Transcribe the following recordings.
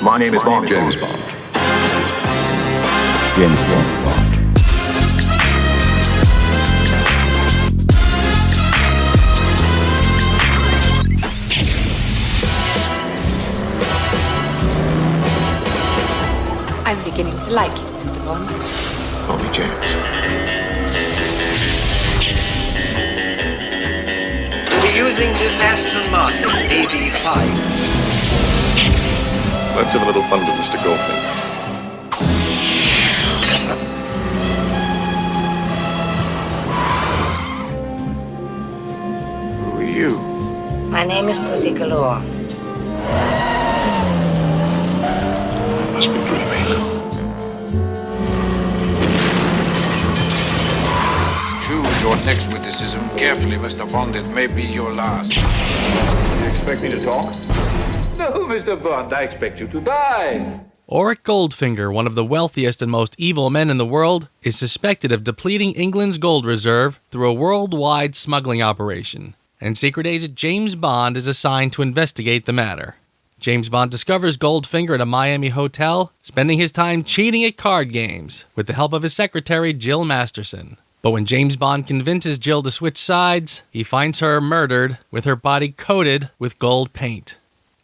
My name is Bond. James Bond. James Bond. I'm beginning to like you, Mr. Bond. Call me James. We're using this Aston Martin AB5. Let's have a little fun with Mr. Goldfinger. Who are you? My name is Pussy Galore. I must be dreaming. Choose your next witticism carefully, Mr. Bond. It may be your last. You expect me to talk? No, Mr. Bond, I expect you to die. Auric Goldfinger, one of the wealthiest and most evil men in the world, is suspected of depleting England's gold reserve through a worldwide smuggling operation, and secret agent James Bond is assigned to investigate the matter. James Bond discovers Goldfinger at a Miami hotel, spending his time cheating at card games with the help of his secretary Jill Masterson. But when James Bond convinces Jill to switch sides, he finds her murdered with her body coated with gold paint.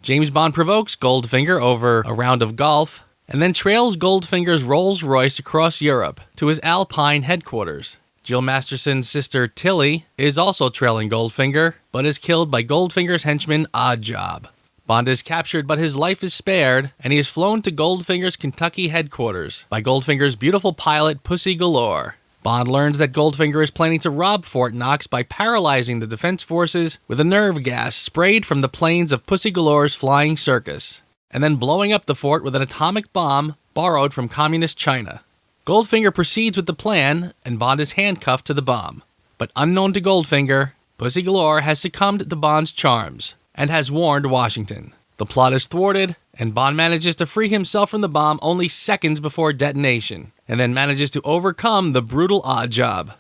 James Bond provokes Goldfinger over a round of golf, and then trails Goldfinger's Rolls-Royce across Europe to his Alpine headquarters. Jill Masterson's sister Tilly is also trailing Goldfinger, but is killed by Goldfinger's henchman Oddjob. Bond is captured, but his life is spared, and he is flown to Goldfinger's Kentucky headquarters by Goldfinger's beautiful pilot Pussy Galore. Bond learns that Goldfinger is planning to rob Fort Knox by paralyzing the defense forces with a nerve gas sprayed from the planes of Pussy Galore's flying circus, and then blowing up the fort with an atomic bomb borrowed from communist China. Goldfinger proceeds with the plan, and Bond is handcuffed to the bomb. But unknown to Goldfinger, Pussy Galore has succumbed to Bond's charms and has warned Washington. The plot is thwarted, and Bond manages to free himself from the bomb only seconds before detonation, and then manages to overcome the brutal Oddjob.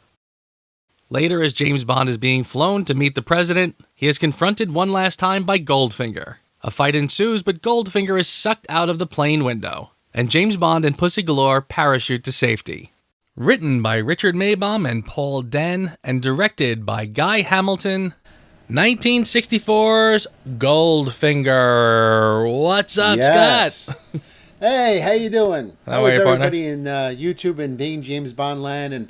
Later, as James Bond is being flown to meet the president, he is confronted one last time by Goldfinger. A fight ensues, but Goldfinger is sucked out of the plane window, and James Bond and Pussy Galore parachute to safety. Written by Richard Maybaum and Paul Den, and directed by Guy Hamilton, 1964's Goldfinger. What's up, Scott? Hey, how you doing? How are you, partner? Everybody in YouTube and being James Bond land and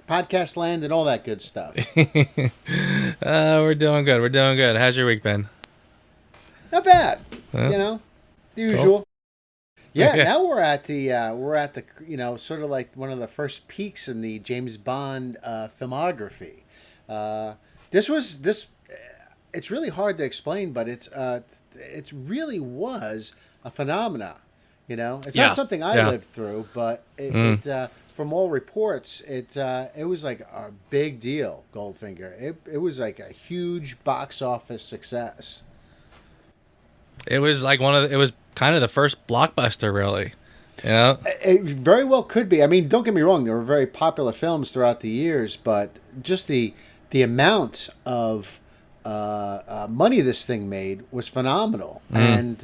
podcast land and all that good stuff? We're doing good. We're doing good. How's your week been? Not bad. Huh? You know, the usual. Cool. Yeah, Okay. now we're at the sort of like one of the first peaks in the James Bond filmography. It's really hard to explain, but it really was a phenomena. You know, it's not something I lived through, but it from all reports, it was like a big deal. Goldfinger. It was like a huge box office success. It was like it was kind of the first blockbuster, really. You know? It very well could be. I mean, don't get me wrong. There were very popular films throughout the years, but just the amount of money this thing made was phenomenal. And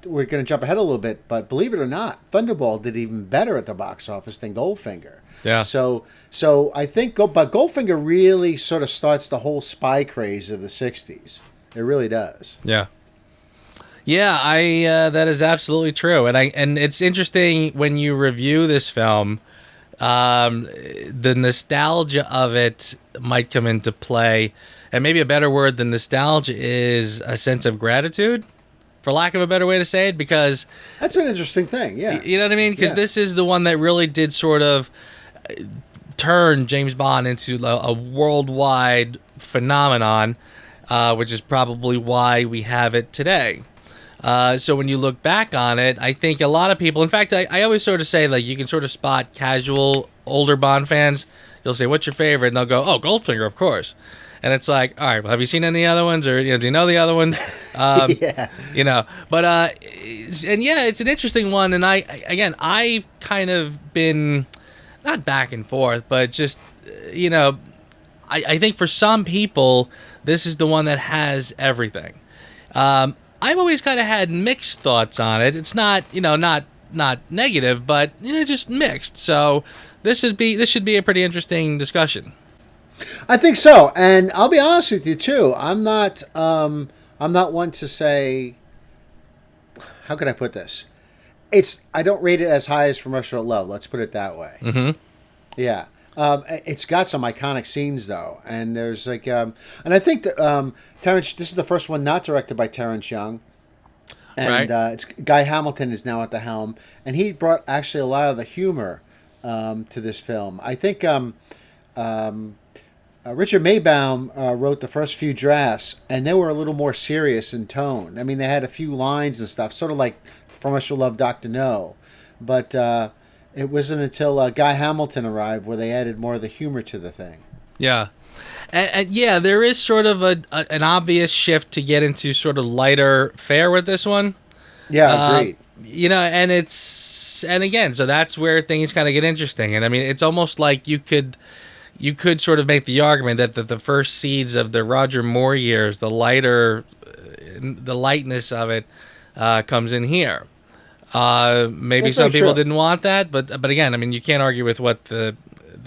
we're going to jump ahead a little bit, but believe it or not, Thunderball did even better at the box office than Goldfinger. Yeah. So I think, but Goldfinger really sort of starts the whole spy craze of the '60s. It really does. Yeah. Yeah, that is absolutely true. And it's interesting when you review this film, the nostalgia of it might come into play. And maybe a better word than nostalgia is a sense of gratitude, for lack of a better way to say it, because That's an interesting thing, yeah. you know what I mean? Because this is the one that really did sort of turn James Bond into a worldwide phenomenon, which is probably why we have it today. So when you look back on it, I think a lot of people, in fact, I always sort of say, like, you can sort of spot casual older Bond fans. You'll say, what's your favorite? And they'll go, oh, Goldfinger, of course. And it's like, all right, well, have you seen any other ones? Or, do you know the other ones? Yeah. But, and yeah, it's an interesting one. And I've kind of been, not back and forth, but just, I think for some people, this is the one that has everything. I've always kind of had mixed thoughts on it. It's not, not negative, but just mixed. So this should be a pretty interesting discussion. I think so, and I'll be honest with you too. I'm not one to say. How can I put this? I don't rate it as high as From Russia with Love. Let's put it that way. Mm-hmm. Yeah. It's got some iconic scenes though, and there's like, and I think that Terrence. This is the first one not directed by Terrence Young, and Right. it's Guy Hamilton is now at the helm, and he brought actually a lot of the humor to this film. I think Richard Maybaum wrote the first few drafts, and they were a little more serious in tone. I mean, they had a few lines and stuff, sort of like From Russia with Love, Dr. No, but. It wasn't until Guy Hamilton arrived where they added more of the humor to the thing. Yeah. And yeah, there is sort of an obvious shift to get into sort of lighter fare with this one. Yeah, agreed. And again, so that's where things kind of get interesting. And I mean, it's almost like you could sort of make the argument that the first seeds of the Roger Moore years, the lightness of it comes in here. Maybe That's some very people true. didn't want that, but again, I mean, you can't argue with what the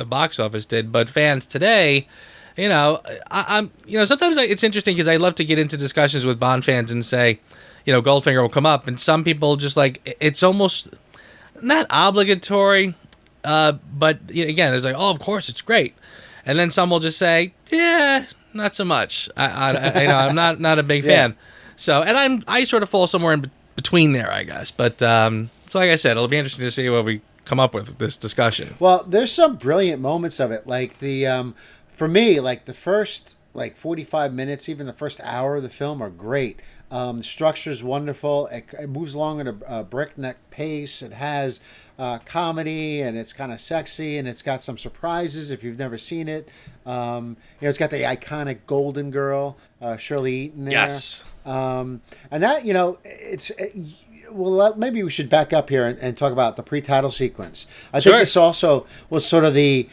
box office did. But fans today, I'm sometimes it's interesting because I love to get into discussions with Bond fans and say, Goldfinger will come up, and some people just like it's almost not obligatory, but again, it's like, oh, of course, it's great, and then some will just say, yeah, not so much. I'm not a big Yeah. fan. So, and I sort of fall somewhere in between there, I guess. But so like I said, it'll be interesting to see what we come up with this discussion. Well, there's some brilliant moments of it. Like for me, like the first 45 minutes, even the first hour of the film are great. The structure's wonderful. It moves along at a breakneck pace. It has comedy, and it's kind of sexy, and it's got some surprises if you've never seen it. It's got the iconic Golden Girl, Shirley Eaton there. Yes. And that, well, maybe we should back up here and talk about the pre-title sequence. I Sure. think this also was sort of the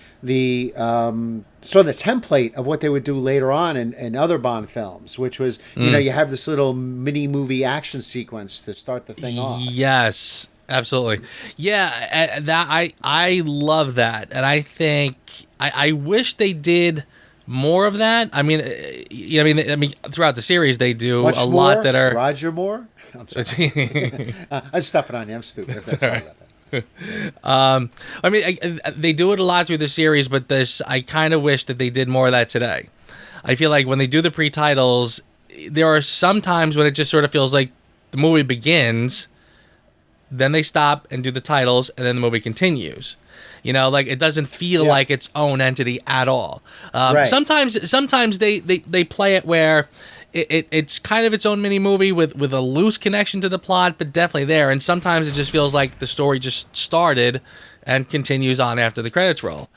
template of what they would do later on in other Bond films, which was, you have this little mini movie action sequence to start the thing off. Yes, absolutely. Yeah, I love that, and I think I wish they did more of that. I mean, I mean, throughout the series they do Much a more? lot that are. Roger Moore? I'm sorry. I'm stuffing on you. I'm stupid. Sorry about that. I mean, they do it a lot through the series, but I kind of wish that they did more of that today. I feel like when they do the pre-titles, there are some times when it just sort of feels like the movie begins, then they stop and do the titles, and then the movie continues. Like it doesn't feel like its own entity at all. Right. Sometimes they play it where it's kind of its own mini movie with a loose connection to the plot, but definitely there. And sometimes it just feels like the story just started and continues on after the credits roll.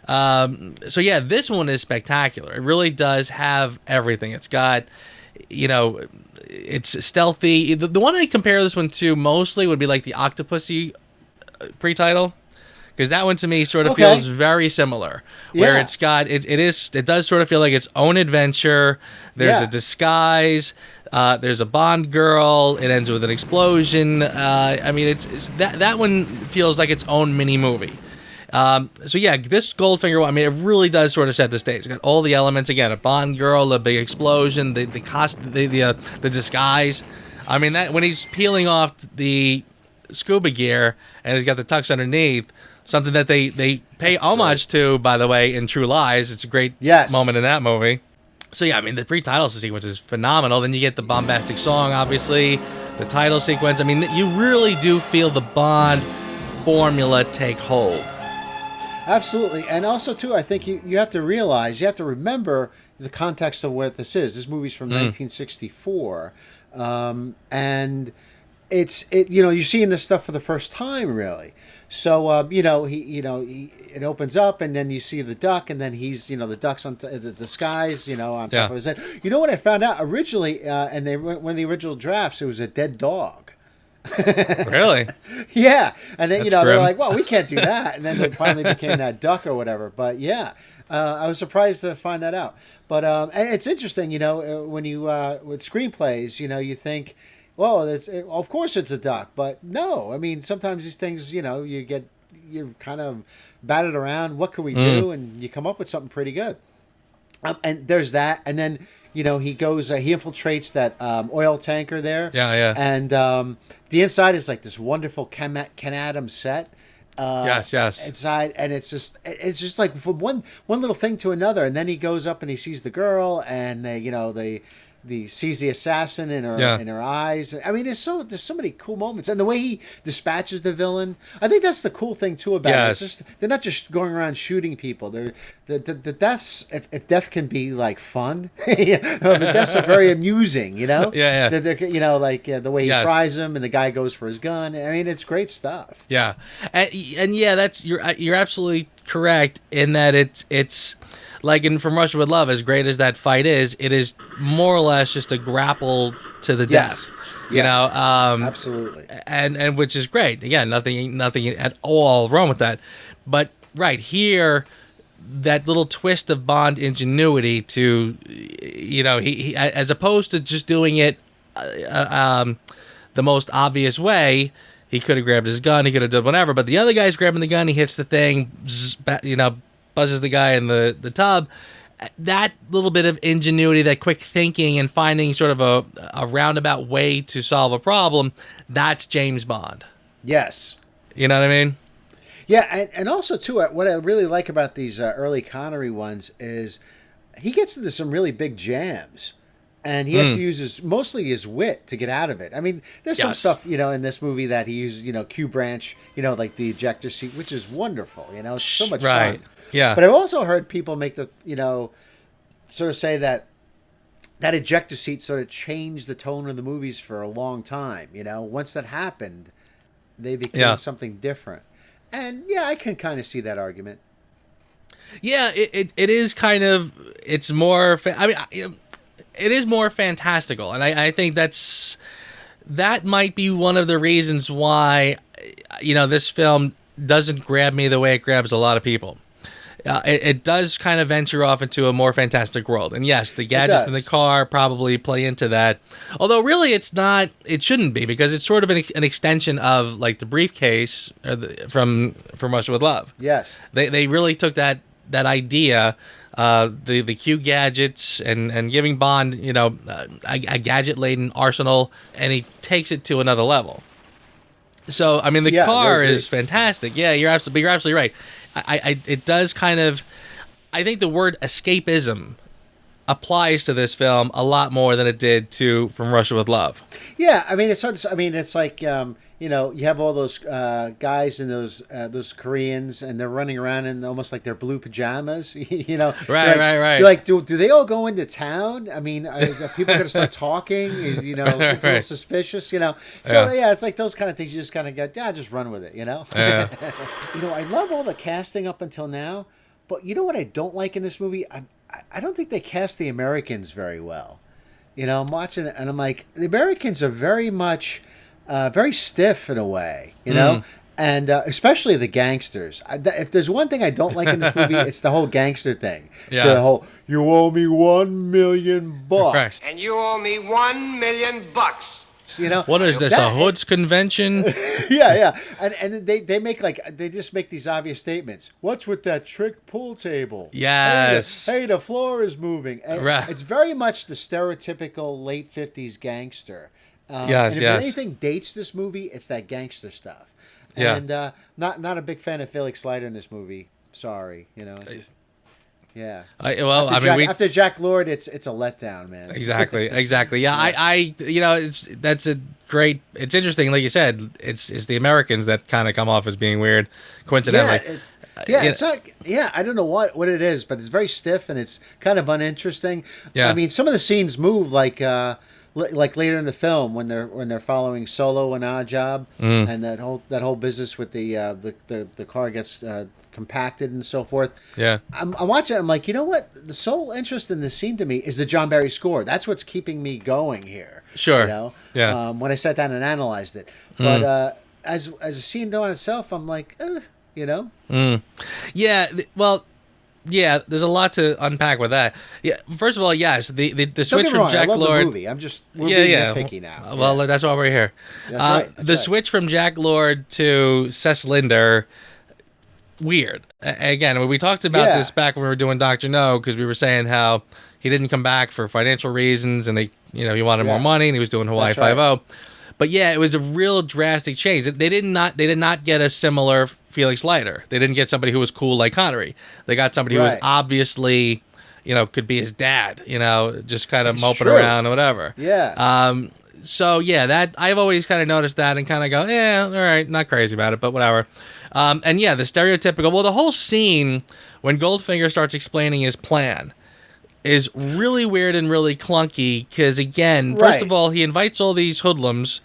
So yeah, this one is spectacular. It really does have everything. It's got, it's stealthy. The one I compare this one to mostly would be like the Octopussy pre-title. Because that one to me sort of feels very similar, where Yeah. it's got it does sort of feel like its own adventure. There's a disguise. There's a Bond girl. It ends with an explosion. I mean, it's that one feels like its own mini movie. So yeah, this Goldfinger one, I mean, it really does sort of set the stage. It's got all the elements again: a Bond girl, a big explosion, the disguise. I mean, that when he's peeling off the scuba gear and he's got the tux underneath. Something that they pay homage to, by the way, in True Lies. It's a great moment in that movie. So yeah, I mean, the pre-title sequence is phenomenal. Then you get the bombastic song, obviously, the title sequence. I mean, you really do feel the Bond formula take hold. Absolutely. And also, too, I think you have to remember the context of what this is. This movie's from 1964. And you're seeing this stuff for the first time, really. So, it opens up, and then you see the duck, and then he's, the duck's on the disguise, on top of his head. You know what I found out? Originally, and one of the original drafts, it was a dead dog. Really? Yeah. And then, That's they're grim. like, well, we can't do that. And then it finally became that duck or whatever. But yeah, I was surprised to find that out. But and it's interesting, when you, with screenplays, you think, well, of course it's a duck, but no. I mean, sometimes these things, you're kind of batted around. What can we do? And you come up with something pretty good. And there's that, and then he goes, he infiltrates that oil tanker there. Yeah. And the inside is like this wonderful Ken Adams set. Yes. Inside, and it's just like from one little thing to another, and then he goes up and he sees the girl, and they sees the assassin in her eyes. I mean, there's so many cool moments, and the way he dispatches the villain. I think that's the cool thing too about it. It's just, they're not just going around shooting people. They're the deaths. If death can be like fun, the deaths are very amusing. Yeah. The way he fries him, and the guy goes for his gun. I mean, it's great stuff. Yeah, and that's you're absolutely correct in that it's. Like in From Russia with Love, as great as that fight is, it is more or less just a grapple to the death. Absolutely. And which is great. Again, nothing at all wrong with that. But right here, that little twist of Bond ingenuity to, he as opposed to just doing it the most obvious way. He could have grabbed his gun. He could have done whatever. But the other guy's grabbing the gun. He hits the thing. Buzzes the guy in the tub. That little bit of ingenuity, that quick thinking, and finding sort of a roundabout way to solve a problem, that's James Bond. Yes. You know what I mean? Yeah, and also, too, what I really like about these early Connery ones is he gets into some really big jams. And he has to use mostly his wit to get out of it. I mean, there's some stuff, in this movie that he used, Q branch, like the ejector seat, which is wonderful. It's so much fun. Yeah. But I've also heard people make sort of say that ejector seat sort of changed the tone of the movies for a long time. Once that happened, they became something different. And I can kind of see that argument. Yeah, it is kind of, it's more, it is more fantastical. And I think that might be one of the reasons why, this film doesn't grab me the way it grabs a lot of people. It does kind of venture off into a more fantastic world. And yes, the gadgets in the car probably play into that. Although really it shouldn't be, because it's sort of an extension of like the briefcase from Russia with Love. Yes. They really took that idea, the Q gadgets and giving Bond, a gadget-laden arsenal, and he takes it to another level. So, I mean, the car is fantastic. Yeah, you're absolutely right. It does kind of, I think the word escapism applies to this film a lot more than it did to From Russia with Love. Yeah, I mean, it's like, you have all those guys and those Koreans, and they're running around in almost like their blue pajamas, Right. You're like, do they all go into town? I mean, are people going to start talking? It's a little suspicious, So, it's like those kind of things you just kind of go, just run with it, Yeah. I love all the casting up until now, but you know what I don't like in this movie? I don't think they cast the Americans very well. I'm watching it, and I'm like, the Americans are very much... very stiff in a way, and especially the gangsters. If there's one thing I don't like in this movie, it's the whole gangster thing. Yeah. The whole, you owe me $1 million. Right. And you owe me $1 million. What is this, a Hoods convention? Yeah. And they just make these obvious statements. What's with that trick pool table? Yes. Hey, the floor is moving. And Right. It's very much the stereotypical late 50s gangster. Yes. If anything dates this movie, it's that gangster stuff. Yeah. And not a big fan of Felix Leiter in this movie. Sorry, yeah. After Jack Lord, it's a letdown, man. Exactly. Yeah, it's interesting. Like you said, it's the Americans that kind of come off as being weird, coincidentally. It's not. Yeah, I don't know what it is, but it's very stiff and it's kind of uninteresting. Yeah. I mean, some of the scenes move like later in the film when they're following Solo and Odd Job, and that whole business with the car gets compacted and so forth. Yeah, I'm watching it, I'm like, you know what? The sole interest in this scene to me is the John Barry score. That's what's keeping me going here. Sure. Yeah. When I sat down and analyzed it, but as a scene on itself, I'm like, Yeah. Well, Yeah, there's a lot to unpack with that. Yeah, first of all, yes, the Don't switch get me from wrong, Jack I love Lord. the movie. I'm just we're being nitpicky now. Well, Yeah. that's why we're here. That's right. That's the right. switch from Jack Lord to Cess Linder, weird. Again, we talked about this back when we were doing Doctor No, because we were saying how he didn't come back for financial reasons, and he wanted more money, and he was doing Hawaii That's right. 5-0. But yeah, it was a real drastic change. They did not get a similar Felix Leiter. They didn't get somebody who was cool like Connery. They got somebody who was obviously, could be his dad. Just kind of moping around or whatever. Yeah. So yeah, that I've always kind of noticed that and kind of go, yeah, all right, not crazy about it, but whatever. And yeah, the stereotypical. Well, the whole scene when Goldfinger starts explaining his plan is really weird and really clunky because, again, first of all, he invites all these hoodlums.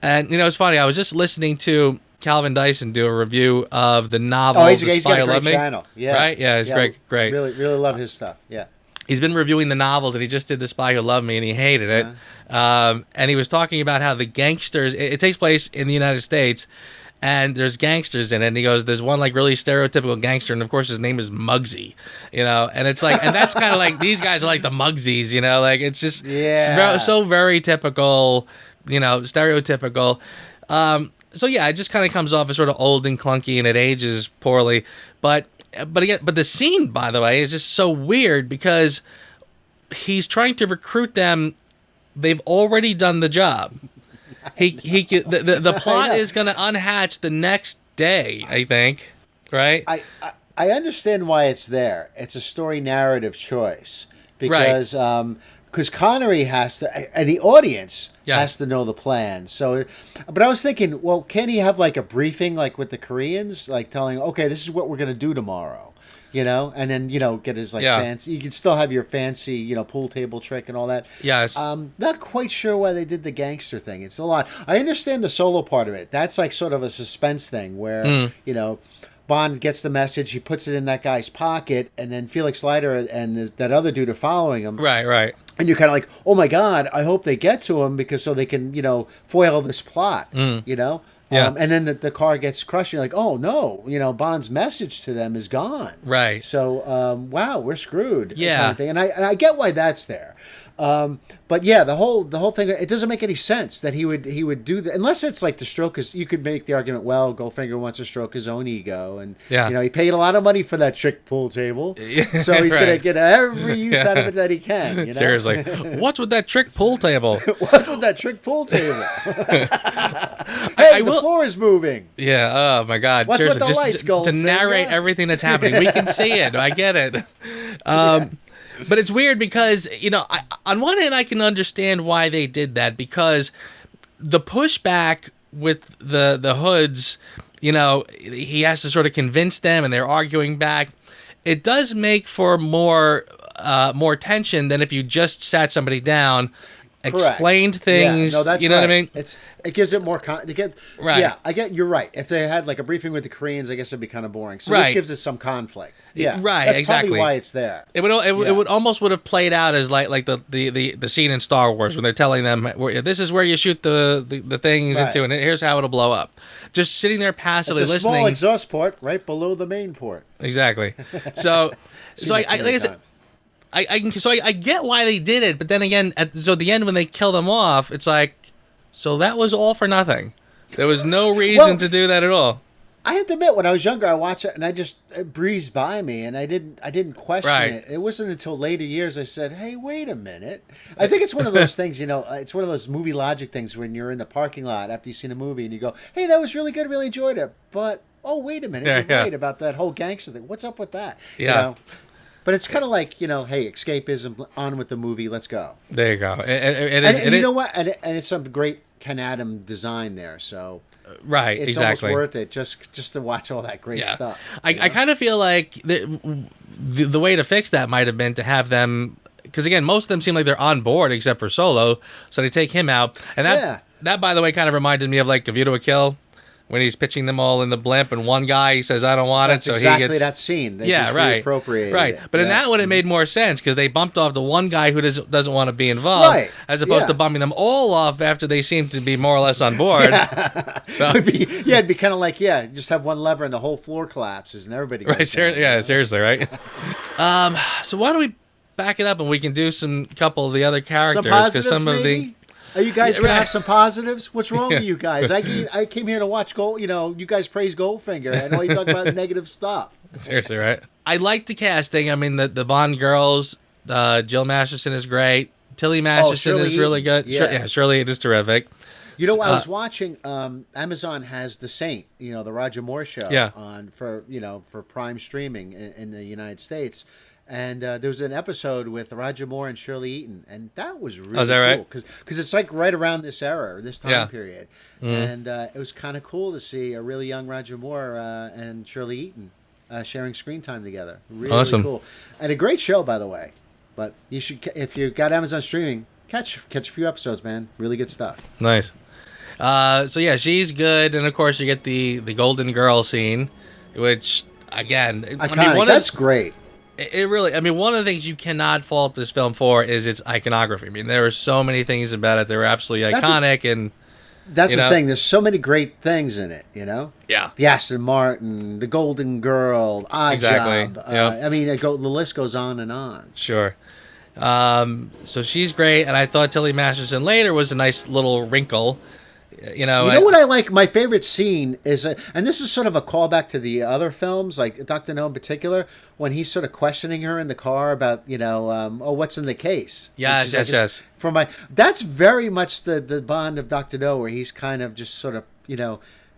And, it's funny. I was just listening to Calvin Dyson do a review of the novel. He's The got Spy a Who great Loved Me. channel. Yeah. Right? Yeah, it's great. Really, really love his stuff. Yeah. He's been reviewing the novels, and he just did The Spy Who Loved Me, and he hated it. And he was talking about how the gangsters... It takes place in the United States, and there's gangsters in it, and he goes, there's one really stereotypical gangster, and of course his name is Muggsy, and it's and that's kind of these guys are like the Muggsies, it's just so very typical, stereotypical. So yeah, it just kind of comes off as sort of old and clunky, and it ages poorly, but the scene, by the way, is just so weird because he's trying to recruit them. They've already done the job. The plot is going to unhatch the next day, I think, right? I understand why it's there. It's a story narrative choice because Connery has to, and the audience has to know the plan. So, but I was thinking, well, can he have a briefing with the Koreans, telling, okay, this is what we're going to do tomorrow. And then, get his fancy, you can still have your fancy, pool table trick and all that. Yes. Not quite sure why they did the gangster thing. It's a lot. I understand the solo part of it. That's sort of a suspense thing where, Bond gets the message, he puts it in that guy's pocket, and then Felix Leiter and that other dude are following him. Right. And you're kind of oh my God, I hope they get to him so they can, foil this plot, Yeah. And then the car gets crushed. You're oh no, Bond's message to them is gone. Right. So, wow, we're screwed. Yeah. Kind of thing. And I get why that's there. But yeah, the whole thing, it doesn't make any sense that he would do that unless it's to stroke his. You could make the argument, well, Goldfinger wants to stroke his own ego, and he paid a lot of money for that trick pool table, so he's gonna get every use out of it that he can. Seriously, what's with that trick pool table? What's with that trick pool table? Hey, the floor is moving. Yeah. Oh my God. What's Seriously, with the lights, to Goldfinger? narrate everything that's happening, we can see it. I get it. But it's weird because, on one hand, I can understand why they did that because the pushback with the hoods, he has to sort of convince them and they're arguing back. It does make for more tension than if you just sat somebody down, explained things. Yeah, no, that's you know right. what I mean? It gives it more. Right. Yeah, I get. You're right. If they had a briefing with the Koreans, I guess it'd be kind of boring. So this gives us some conflict. Yeah, right. That's exactly probably why it's there. It would almost would have played out as like the scene in Star Wars when they're telling them this is where you shoot the things into, and here's how it'll blow up. Just sitting there passively it's a listening. small exhaust port right below the main port. Exactly. So I get why they did it, but then again, at the end when they kill them off, it's so that was all for nothing. There was no reason to do that at all. I have to admit, when I was younger, I watched it and it breezed by me, and I didn't question it. It wasn't until later years I said, "Hey, wait a minute." I think it's one of those things, it's one of those movie logic things when you're in the parking lot after you've seen a movie and you go, "Hey, that was really good, really enjoyed it," but oh, wait a minute, you're right about that whole gangster thing. What's up with that? Yeah. But it's kind of hey, escapism, on with the movie, let's go. There you go. And you know what? And it's some great Ken Adam design there, so it's almost worth it just to watch all that great stuff. I kind of feel like the way to fix that might have been to have them, because again, most of them seem like they're on board except for Solo, so they take him out, and that by the way kind of reminded me of A View to a Kill. when he's pitching them all in the blimp, and one guy he says, "I don't want That's it," so exactly he gets that scene. They yeah, just right, reappropriated right. it. But in Yeah. that one, it made more sense because they bumped off the one guy who doesn't want to be involved, Right. as opposed Yeah. to bumping them all off after they seem to be more or less on board. So It'd be kind of like, just have one lever and the whole floor collapses and everybody goes right, down, you know? seriously, right. So why don't we back it up and we can do some couple of the other characters Some positives, some of maybe? the. Are you guys Yeah, gonna right. have some positives? What's wrong with you guys? I came here to watch Gold. You guys praise Goldfinger, and all you talk about negative stuff. Seriously, right? I like the casting. I mean, the Bond girls. Jill Masterson is great. Tilly Masterson Shirley is really good. Eaton. Shirley is terrific. You know, I was watching. Amazon has The Saint. The Roger Moore show. Yeah. On for Prime streaming in the United States. And there was an episode with Roger Moore and Shirley Eaton, and that was really is that right? cool because it's like right around this era, this time Yeah. period, and it was kind of cool to see a really young Roger Moore and Shirley Eaton sharing screen time together. Really Awesome. cool, and a great show, by the way. But you should, if you got Amazon streaming, catch a few episodes, man. Really good stuff. Nice. So yeah, she's good, and of course you get the Golden Girl scene, which again, Iconic. That's great. It really, one of the things you cannot fault this film for is its iconography. I mean, there are so many things about it that are absolutely iconic, and that's you the know? thing. There's so many great things in it, Yeah. The Aston Martin, the Golden Girl, Odd Exactly. Job. Yeah. The list goes on and on. Sure. So she's great, and I thought Tilly Masterson later was a nice little wrinkle. You know what I like? My favorite scene is, and this is sort of a callback to the other films, like Dr. No in particular, when he's sort of questioning her in the car about, what's in the case. Yes, And she's yes. That's very much the Bond of Dr. No, where he's kind of just sort of,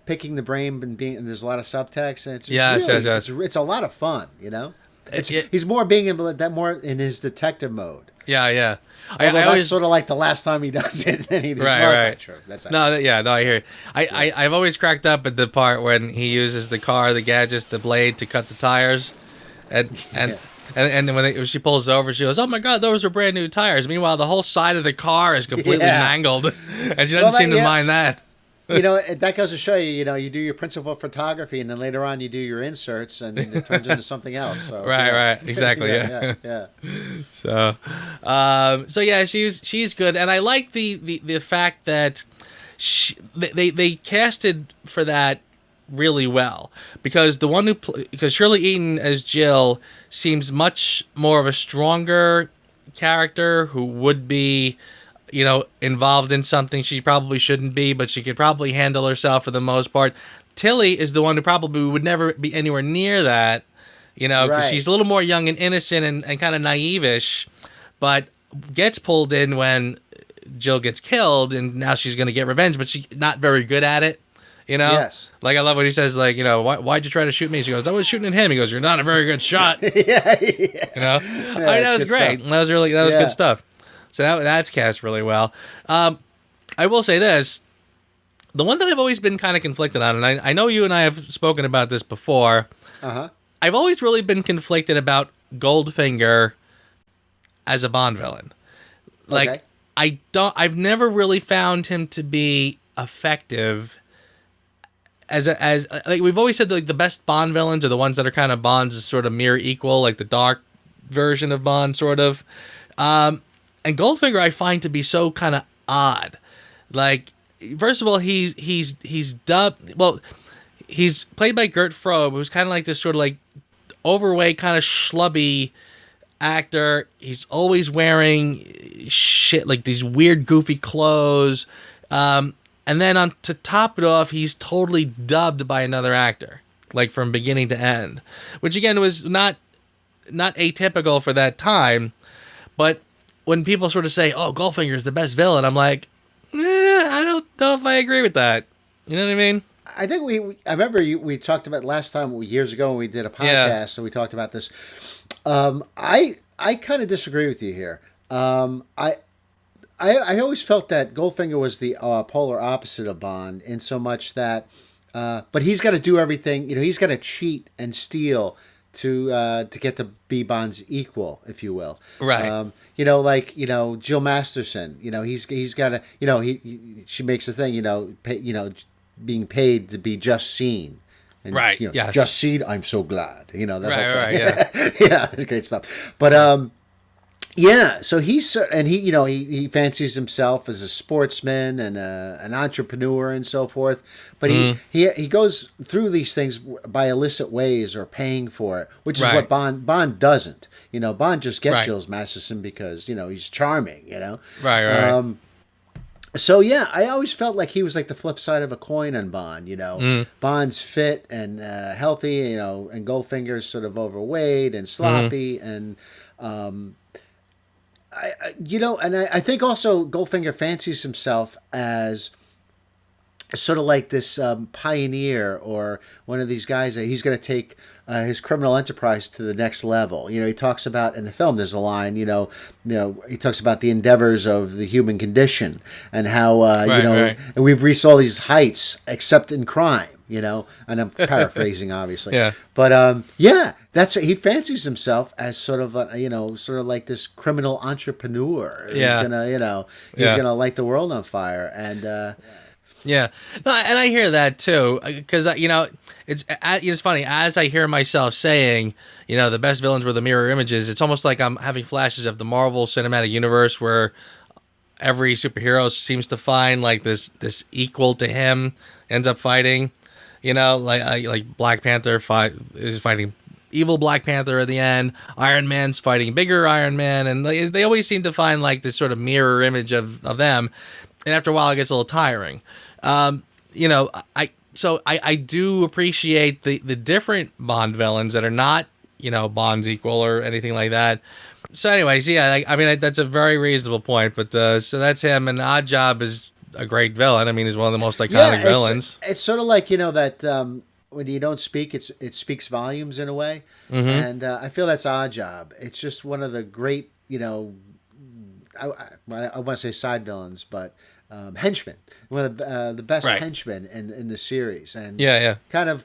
picking the brain and there's a lot of subtext, and it's Yes. It's a lot of fun, It- He's more being able to more in his detective mode. Yeah. Although I that's always sort of like the last time he does it. Then he Right. That's not true. That's not true. I hear you. I've always cracked up at the part when he uses the car, the gadgets, the blade to cut the tires, and when she pulls over, she goes, "Oh my God, those are brand new tires." Meanwhile, the whole side of the car is completely mangled, and she doesn't seem to mind that. That goes to show you, you do your principal photography, and then later on you do your inserts, and it turns into something else. So, Right, exactly. yeah. So yeah, she's good, and I like the fact that they casted for that really well, because because Shirley Eaton as Jill seems much more of a stronger character who would be, involved in something she probably shouldn't be, but she could probably handle herself for the most part. Tilly is the one who probably would never be anywhere near that, because Right. she's a little more young and innocent and kind of naive-ish, but gets pulled in when Jill gets killed, and now she's going to get revenge, but she's not very good at it. Yes. Like, I love when he says, like, why'd you try to shoot me? She goes, I was shooting at him. He goes, you're not a very good shot. Yeah. That was great. Stuff. That was good stuff. So that's cast really well. I will say this. The one that I've always been kind of conflicted on, and I know you and I have spoken about this before. Uh-huh. I've always really been conflicted about Goldfinger as a Bond villain. Like, Okay. I've never really found him to be effective as like we've always said, like, the best Bond villains are the ones that are kind of Bond's sort of mere equal, like the dark version of Bond, sort of. And Goldfinger I find to be so kind of odd. Like, first of all, he's dubbed. Well, he's played by Gert Frobe, who's kind of like this sort of like overweight, kind of schlubby actor. He's always wearing shit like these weird, goofy clothes. And then to top it off, he's totally dubbed by another actor, like from beginning to end, which again was not atypical for that time. But when people sort of say, "Oh, Goldfinger is the best villain," I'm like, I don't know if I agree with that. You know what I mean? I think I remember we talked about last time years ago when we did a podcast, and we talked about this. I kind of disagree with you here. I always felt that Goldfinger was the polar opposite of Bond, in so much that, but he's got to do everything. He's got to cheat and steal to get to be Bond's equal, if you will. Right. Jill Masterson. He's got to. She makes a thing. being paid to be just seen. And, Right, You know, yes. Just seen. I'm so glad. You know that whole Right, thing. yeah. Yeah, it's great stuff. But yeah. So he fancies himself as a sportsman and an entrepreneur and so forth. But he goes through these things by illicit ways or paying for it, which is Right. what Bond doesn't. Bond just gets Right. Jules Masterson because he's charming. Right. So yeah, I always felt like he was like the flip side of a coin on Bond. Bond's fit and healthy, and Goldfinger's sort of overweight and sloppy, and I think also Goldfinger fancies himself as sort of like this pioneer or one of these guys that he's going to take his criminal enterprise to the next level. He talks about in the film. There's a line. He talks about the endeavors of the human condition and how Right. and we've reached all these heights except in crime. And I'm paraphrasing, obviously. Yeah. But he fancies himself as sort of like this criminal entrepreneur. Yeah. He's gonna light the world on fire and. Yeah, no, and I hear that too, because it's funny as I hear myself saying, the best villains were the mirror images. It's almost like I'm having flashes of the Marvel Cinematic Universe where every superhero seems to find like this equal to him, ends up fighting, like Black Panther is fighting evil Black Panther at the end. Iron Man's fighting bigger Iron Man, and they always seem to find like this sort of mirror image of them. And after a while, it gets a little tiring. I do appreciate the different Bond villains that are not, Bond's equal or anything like that. So anyways, yeah, that's a very reasonable point. But so that's him. And Oddjob is a great villain. I mean, he's one of the most iconic villains. It's sort of like, that when you don't speak, it speaks volumes in a way. Mm-hmm. And I feel that's Oddjob. It's just one of the great, I want to say side villains, but henchmen, one of the best Right. henchmen in the series, and Yeah. kind of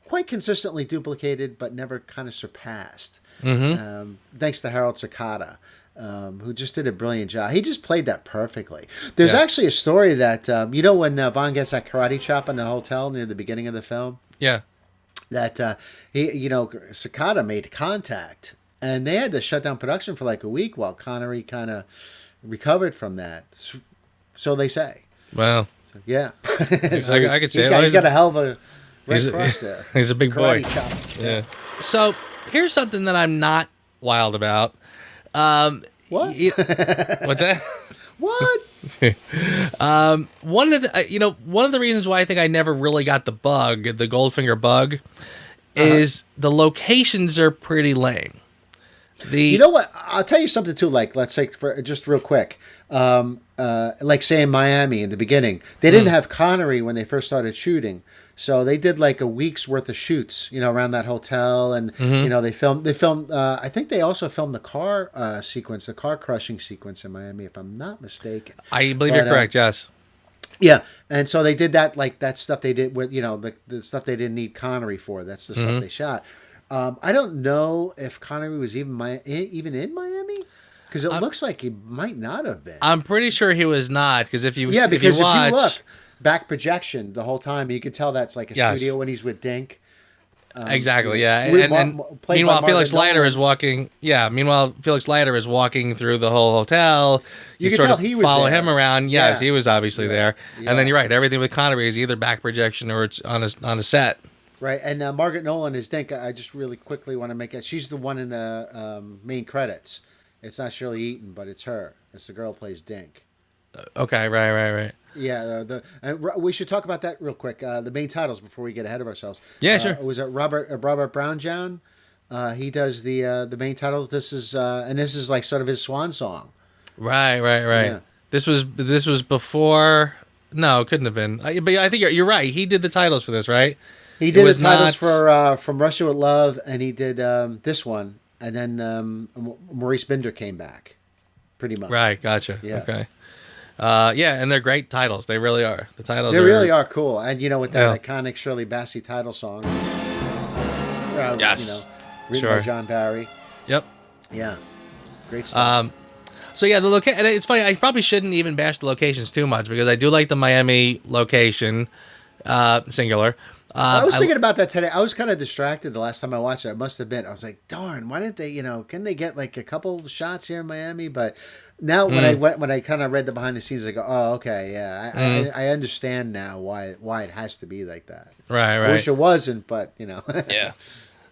quite consistently duplicated, but never kind of surpassed. Mm-hmm. Thanks to Harold Sakata, who just did a brilliant job. He just played that perfectly. There's actually a story that when Bond gets that karate chop in the hotel near the beginning of the film, Yeah. that Sakata made contact. And they had to shut down production for like a week while Connery kind of recovered from that. So they say. Well, So, yeah. I could say he's got a hell of a red cross there. He's a big boy. Karate chop. Yeah. So here's something that I'm not wild about. What? What's that? What? One of the reasons why I think I never really got the Goldfinger bug, is the locations are pretty lame. You know what? I'll tell you something too. Like, let's say for just real quick, like say in Miami in the beginning, they didn't have Connery when they first started shooting, so they did like a week's worth of shoots, around that hotel, and they filmed. I think they also filmed the car sequence, the car crushing sequence in Miami, if I'm not mistaken. I believe you're correct. Yes. Yeah, and so they did that, like that stuff they did with the stuff they didn't need Connery for. That's the stuff they shot. I don't know if Connery was even in Miami, because it looks like he might not have been. I'm pretty sure he was not, because if you because if you look back projection the whole time, you can tell that's like a studio when he's with Dink. Exactly. Yeah. And played meanwhile, by Felix Margaret Leiter Nolan. is walking. Yeah. Meanwhile, Felix Leiter is walking through the whole hotel. You can sort tell of he was follow there. him around. Yes, Yeah. he was obviously there. Yeah. And then you're right. Everything with Connery is either back projection or it's on a set. Right, and Margaret Nolan is Dink. I just really quickly want to make it. She's the one in the main credits. It's not Shirley Eaton, but it's her. It's the girl who plays Dink. Okay. Right. Yeah, we should talk about that real quick. The main titles before we get ahead of ourselves. Yeah, sure. Was it Robert Brownjohn? He does the main titles. This is like sort of his swan song. Right. Yeah. This was before. No, it couldn't have been. But I think you're right. He did the titles for this, right? He did the titles for From Russia with Love, and he did this one, and then Maurice Binder came back, pretty much. Right, gotcha. Yeah. Okay. And they're great titles. They really are. The titles. They really are cool, and with that Yeah. iconic Shirley Bassey title song. Yes. Written Sure. by John Barry. Yep. Yeah. Great stuff. So yeah, the location. And it's funny. I probably shouldn't even bash the locations too much because I do like the Miami location, singular. I was thinking about that today. I was kind of distracted the last time I watched it. I must admit, I was like, "Darn, why didn't they? Can they get like a couple shots here in Miami?" But now when I kind of read the behind the scenes, I go, "Oh, okay, yeah, I understand now why it has to be like that." Right. I wish it wasn't, but Yeah.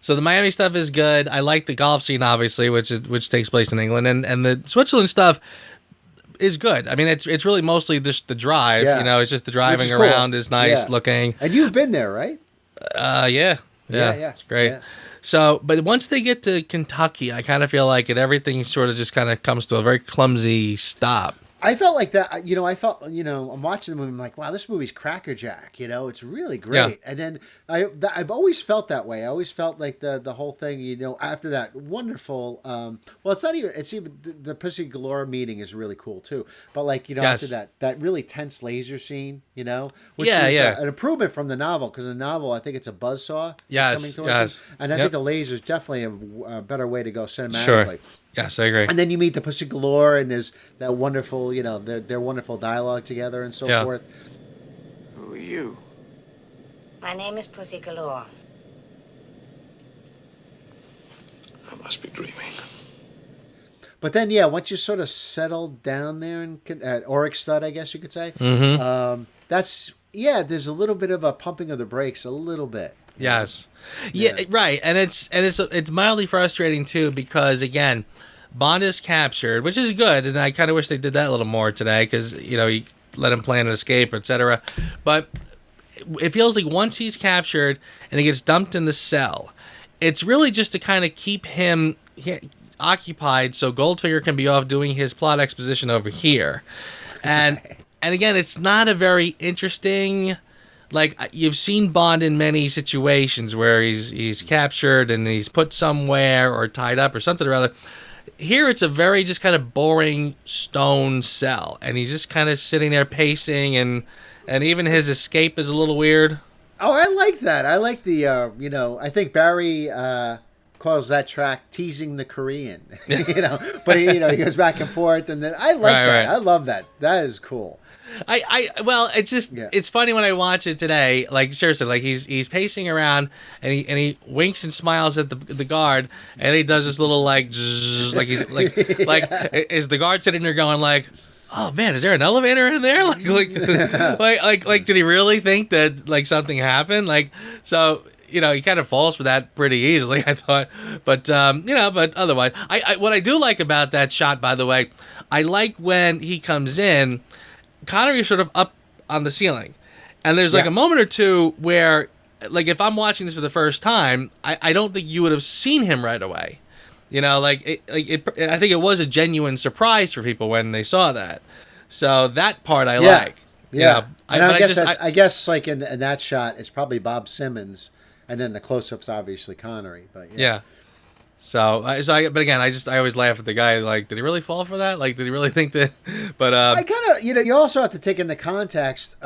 So the Miami stuff is good. I like the golf scene, obviously, which takes place in England, and the Switzerland stuff is good. I mean, it's really mostly just the drive. Yeah. It's just the driving Which is cool. around is nice Yeah. looking. And you've been there, right? Yeah. It's great. Yeah. So, but once they get to Kentucky, I kind of feel like everything sort of just kind of comes to a very clumsy stop. I felt like that. I'm watching the movie. I'm like, wow, this movie's crackerjack. It's really great. Yeah. And then I've always felt that way. I always felt like the whole thing. After that wonderful. Well, it's not even. It's even the Pussy Galore meeting is really cool too. But Yes. after that really tense laser scene. Which Yeah, is yeah. an improvement from the novel, because in the novel I think it's a buzzsaw. Yes, coming towards yes. him. And I think the laser is definitely a better way to go cinematically. Sure. Yes, I agree. And then you meet the Pussy Galore, and there's that wonderful, their wonderful dialogue together and so forth. Who are you? My name is Pussy Galore. I must be dreaming. But then, once you sort of settle down there at Oryxstud, I guess you could say, there's a little bit of a pumping of the brakes, a little bit. Yes. Yeah, right. And it's mildly frustrating too, because again, Bond is captured, which is good, and I kind of wish they did that a little more today, because he let him plan an escape, etc. But it feels like once he's captured and he gets dumped in the cell, it's really just to kind of keep him occupied so Goldfinger can be off doing his plot exposition over here. And again, it's not a very interesting. Like, you've seen Bond in many situations where he's captured and he's put somewhere or tied up or something or other. Here it's a very just kind of boring stone cell, and he's just kind of sitting there pacing, and even his escape is a little weird. Oh, I like that. I like the, I think Barry calls that track teasing the Korean, but he goes back and forth, and then I like that. Right. I love that. That is cool. Well, it's just it's funny when I watch it today. Like, seriously, like he's pacing around and he winks and smiles at the guard, and he does this little like zzz, like he's like is the guard sitting there going like, oh man, is there an elevator in there? Like did he really think that like something happened? Like, so he kind of falls for that pretty easily, I thought. But but otherwise, I what I do like about that shot, by the way, I like when he comes in. Connery's sort of up on the ceiling, and there's like a moment or two where, like, if I'm watching this for the first time, I don't think you would have seen him right away. I think it was a genuine surprise for people when they saw that. So that part I like. Yeah, I guess like in that shot, it's probably Bob Simmons, and then the close-ups obviously Connery. But yeah. But again, I always laugh at the guy. Like, did he really fall for that? Like, did he really think that? But I kind of, you also have to take into context,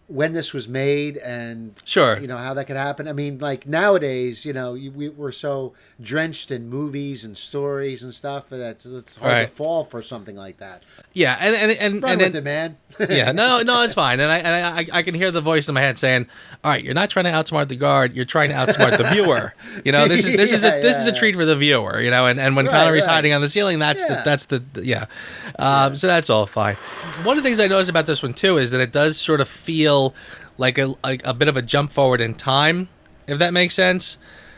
when this was made and sure, how that could happen. I mean, like nowadays, we're so drenched in movies and stories and stuff that it's hard to fall for something like that. Yeah, and Run with it, man. Yeah, no, it's fine. And I can hear the voice in my head saying, "All right, you're not trying to outsmart the guard. You're trying to outsmart the viewer. This is a treat for the viewer. And when Connery's hiding on the ceiling, that's the. So that's all fine. One of the things I noticed about this one too is that it does sort of feel like a bit of a jump forward in time, if that makes sense.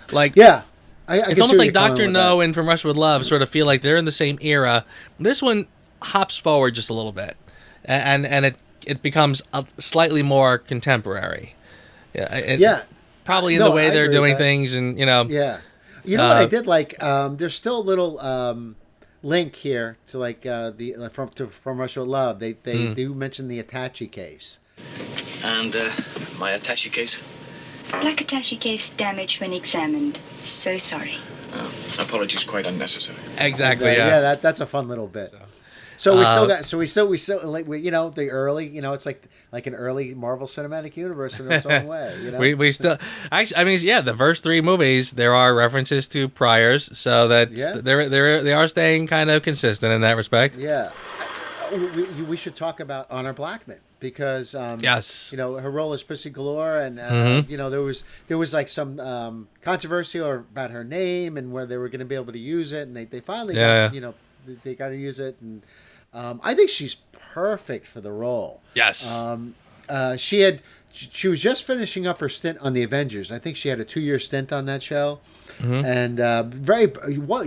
Like, it's almost like Dr. No and From Russia with Love sort of feel like they're in the same era. This one hops forward just a little bit, and it becomes slightly more contemporary. Probably in the way they're doing things, and what I did like. There's still a little link here to like From Russia with Love. They do mention the attaché case. And my attaché case? Black attaché case damaged when examined. So sorry. Apologies, quite unnecessary. Exactly. That's a fun little bit. So we still got. So we still like the early. It's like an early Marvel Cinematic Universe in its own way. We still actually. I mean, yeah, the first 3 movies there are references to priors, so that they are staying kind of consistent in that respect. Yeah, we should talk about Honor Blackman. Because yes, her role as Pussy Galore, and there was like some controversy about her name and where they were going to be able to use it, and they finally got they got to use it, and I think she's perfect for the role. Yes, she was just finishing up her stint on the Avengers. I think she had a 2-year stint on that show, and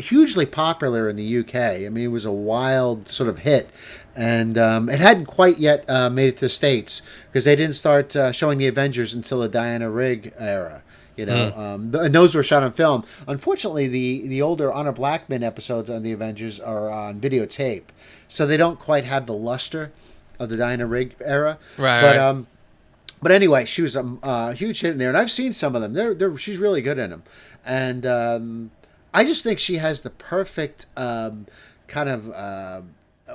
hugely popular in the UK. I mean, it was a wild sort of hit, and it hadn't quite yet made it to the States because they didn't start showing the Avengers until the Diana Rigg era. And those were shot on film. Unfortunately, the older Honor Blackman episodes on the Avengers are on videotape, so they don't quite have the luster of the Diana Rigg era. Right. But anyway, she was a huge hit in there, and I've seen some of them. She's really good in them, and I just think she has the perfect kind of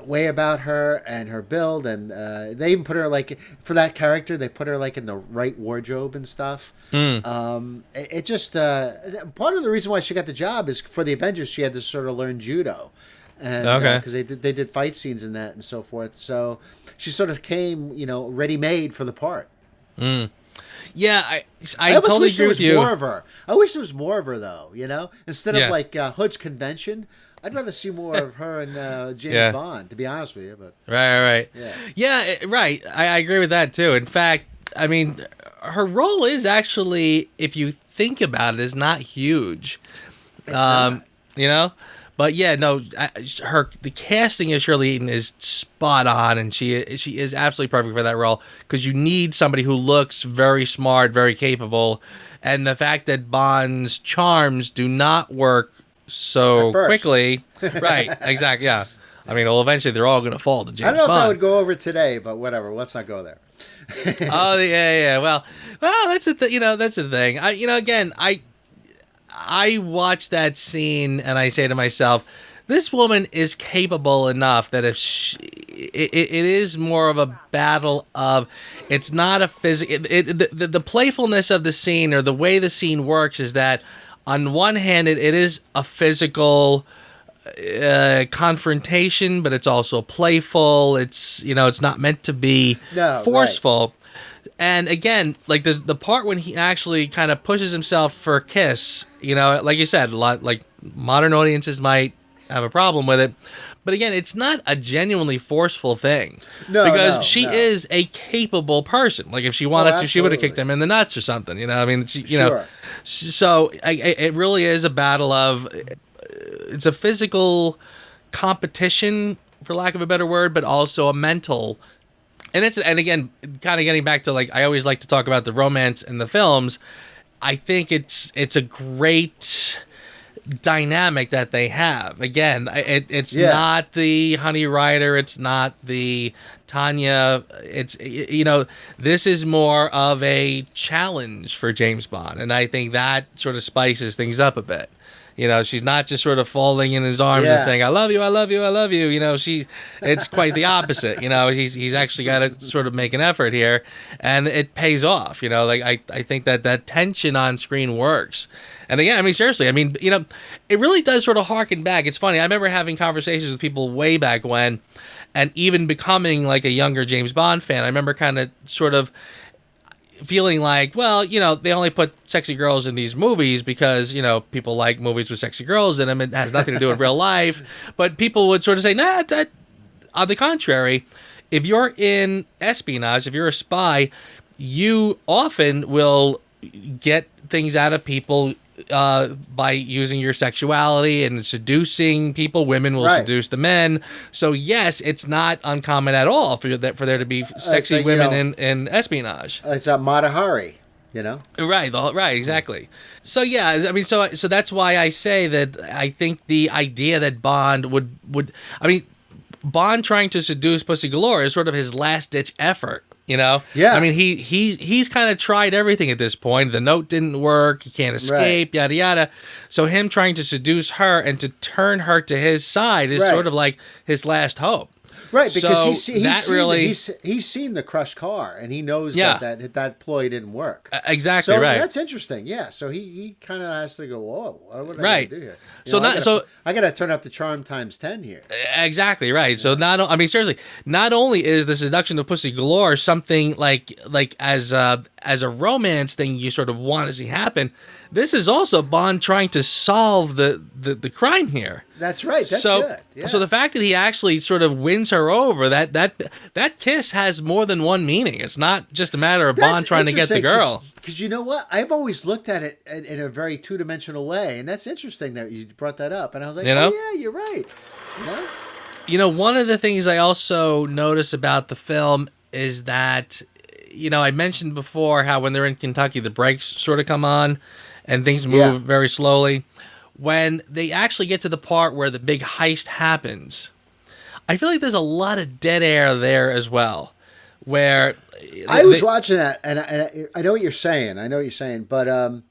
way about her and her build, and they even put her for that character. They put her in the right wardrobe and stuff. It just part of the reason why she got the job is for the Avengers. She had to sort of learn judo. And, because they did fight scenes in that and so forth, so she sort of came, ready made for the part. Yeah, I totally agree with you. More of her. I wish there was more of her, though. Instead of Hood's Convention, I'd rather see more of her and James Bond. To be honest with you, but right. Right. I agree with that too. In fact, I mean, her role is actually, if you think about it, is not huge. It's not. But yeah, no, the casting of Shirley Eaton is spot on, and she is absolutely perfect for that role because you need somebody who looks very smart, very capable, and the fact that Bond's charms do not work so quickly, right? Exactly. Yeah, I mean, well, eventually they're all going to fall to James Bond. I don't know if that would go over today, but whatever. Let's not go there. Oh yeah. Well, that's the thing. Again, I watch that scene and I say to myself, this woman is capable enough that if it is more of a battle of, it's not a physical, the playfulness of the scene or the way the scene works is that on one hand, it is a physical confrontation, but it's also playful. It's, it's not meant to be forceful. Right. And again, like the part when he actually kind of pushes himself for a kiss, like you said, a lot like modern audiences might have a problem with it. But again, it's not a genuinely forceful thing. Because she is a capable person. Like if she wanted to, she would have kicked him in the nuts or something. I mean, know. So it really is a battle of, it's a physical competition, for lack of a better word, but also a mental. And again, kind of getting back to I always like to talk about the romance in the films. I think it's a great dynamic that they have. Again, it's not the Honey Rider, it's not the Tanya. It's this is more of a challenge for James Bond, and I think that sort of spices things up a bit. She's not just sort of falling in his arms and saying, I love you, I love you, I love you. It's quite the opposite. He's actually got to sort of make an effort here, and it pays off. I think that tension on screen works. And again, I mean, seriously, I mean, it really does sort of harken back. It's funny. I remember having conversations with people way back when, and even becoming like a younger James Bond fan. I remember kind of sort of feeling like, well, they only put sexy girls in these movies because, people like movies with sexy girls in them. It has nothing to do with real life. But people would sort of say, nah, on the contrary, if you're in espionage, if you're a spy, you often will get things out of people by using your sexuality and seducing people. Women will seduce the men. So yes, it's not uncommon at all for there to be sexy women in espionage. It's a Mata Hari, Right, exactly. So yeah, I mean, so that's why I say that I think the idea that Bond would I mean, Bond trying to seduce Pussy Galore is sort of his last ditch effort. Yeah. I mean, he's kind of tried everything at this point. The note didn't work. He can't escape. Yada yada. So him trying to seduce her and to turn her to his side is sort of like his last hope. Right, because So he's seen the crushed car, and he knows Yeah. that ploy didn't work. Exactly, so right. That's interesting. Yeah, so he kind of has to go, whoa, what am I Right. going to do here? I got to turn up the charm times 10 here. Exactly right. So seriously, not only is the seduction of Pussy Galore something like as a romance thing you sort of want to see happen, this is also Bond trying to solve the crime here. That's right. That's good. Yeah. So the fact that he actually sort of wins her over, that kiss has more than one meaning. It's not just a matter of Bond trying to get the girl. Because you know what? I've always looked at it in a very two-dimensional way, and that's interesting that you brought that up. And I was like, oh, yeah, you're right. One of the things I also notice about the film is that, I mentioned before how when they're in Kentucky, the brakes sort of come on and things move very slowly. When they actually get to the part where the big heist happens, I feel like there's a lot of dead air there as well. Where I was watching that, and I know what you're saying. But